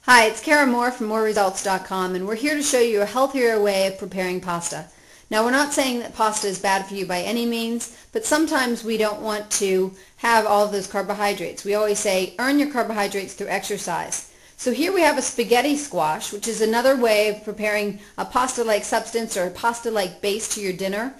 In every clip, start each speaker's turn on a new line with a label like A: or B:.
A: Hi, it's Kara Mohr from MohrResults.com, and we're here to show you a healthier way of preparing pasta. Now, we're not saying that pasta is bad for you by any means, but sometimes we don't want to have all of those carbohydrates. We always say, earn your carbohydrates through exercise. So here we have a spaghetti squash, which is another way of preparing a pasta-like substance or a pasta-like base to your dinner.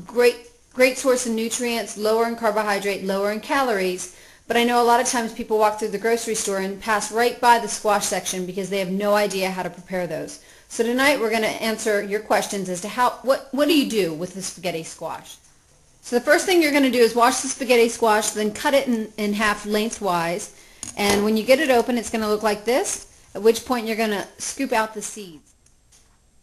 A: Great source of nutrients, lower in carbohydrate, lower in calories. But I know a lot of times people walk through the grocery store and pass right by the squash section because they have no idea how to prepare those. So tonight we're going to answer your questions as to what do you do with the spaghetti squash. So the first thing you're going to do is wash the spaghetti squash, then cut it in half lengthwise. And when you get it open, it's going to look like this, at which point you're going to scoop out the seeds.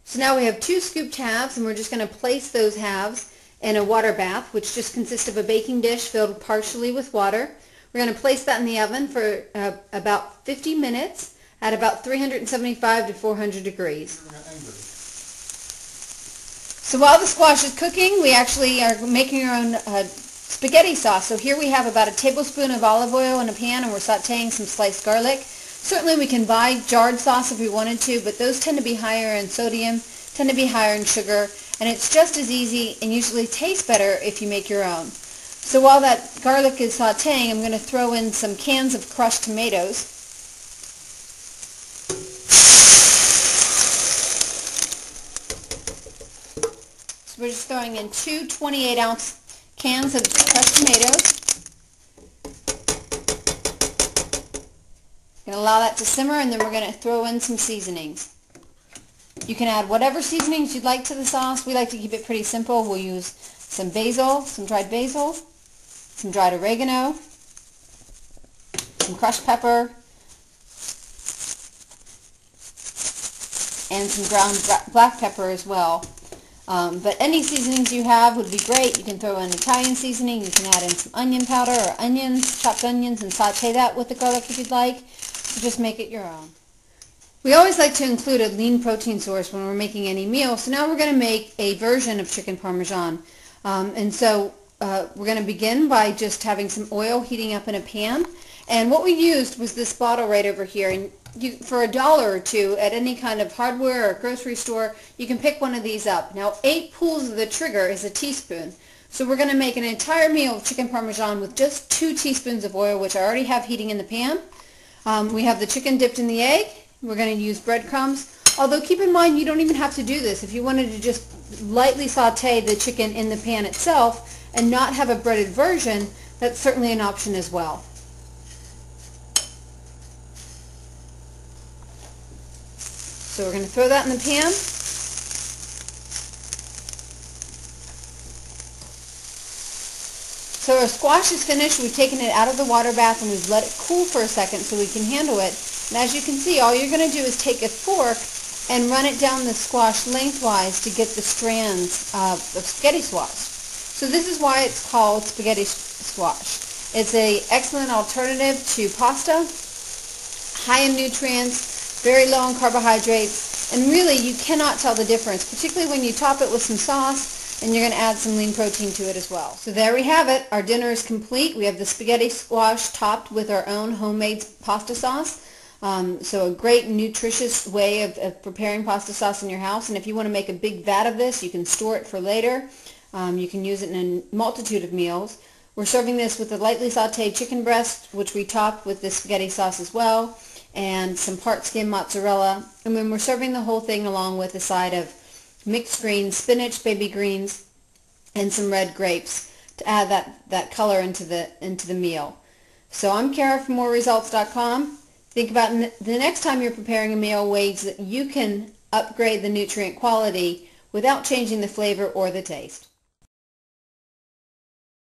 A: So now we have two scooped halves, and we're just going to place those halves in a water bath, which just consists of a baking dish filled partially with water. We're going to place that in the oven for about 50 minutes at about 375 to 400 degrees. So while the squash is cooking, we actually are making our own spaghetti sauce. So here we have about a tablespoon of olive oil in a pan, and we're sauteing some sliced garlic. Certainly we can buy jarred sauce if we wanted to, but those tend to be higher in sodium, tend to be higher in sugar, and it's just as easy and usually tastes better if you make your own. So while that garlic is sauteing, I'm going to throw in some cans of crushed tomatoes. So we're just throwing in two 28-ounce cans of crushed tomatoes. Going to allow that to simmer, and then we're going to throw in some seasonings. You can add whatever seasonings you'd like to the sauce. We like to keep it pretty simple. We'll use some basil, some dried basil, some dried oregano, some crushed pepper, and some ground black pepper as well. But any seasonings you have would be great. You can throw in Italian seasoning. You can add in some onion powder or onions, chopped onions, and saute that with the garlic if you'd like. So just make it your own. We always like to include a lean protein source when we're making any meal, so now we're going to make a version of chicken parmesan. We're going to begin by just having some oil heating up in a pan. And what we used was this bottle right over here. And for $1 or $2 at any kind of hardware or grocery store, you can pick one of these up. Now, 8 pulls of the trigger is a teaspoon. So we're going to make an entire meal of chicken parmesan with just 2 teaspoons of oil, which I already have heating in the pan. We have the chicken dipped in the egg. We're going to use breadcrumbs. Although keep in mind, you don't even have to do this. If you wanted to just lightly saute the chicken in the pan itself and not have a breaded version, that's certainly an option as well. So we're going to throw that in the pan. So our squash is finished. We've taken it out of the water bath and we've let it cool for a second so we can handle it. And as you can see, all you're going to do is take a fork and run it down the squash lengthwise to get the strands of spaghetti squash. So this is why it's called spaghetti squash. It's an excellent alternative to pasta, high in nutrients, very low in carbohydrates, and really you cannot tell the difference, particularly when you top it with some sauce and you're going to add some lean protein to it as well. So there we have it. Our dinner is complete. We have the spaghetti squash topped with our own homemade pasta sauce. So a great nutritious way of preparing pasta sauce in your house. And if you want to make a big vat of this, you can store it for later. You can use it in a multitude of meals. We're serving this with a lightly sauteed chicken breast, which we topped with this spaghetti sauce as well, and some part skim mozzarella. And then we're serving the whole thing along with a side of mixed greens, spinach, baby greens, and some red grapes to add that color into the meal. So I'm Kara from MohrResults.com. Think about the next time you're preparing a meal, ways that you can upgrade the nutrient quality without changing the flavor or the taste.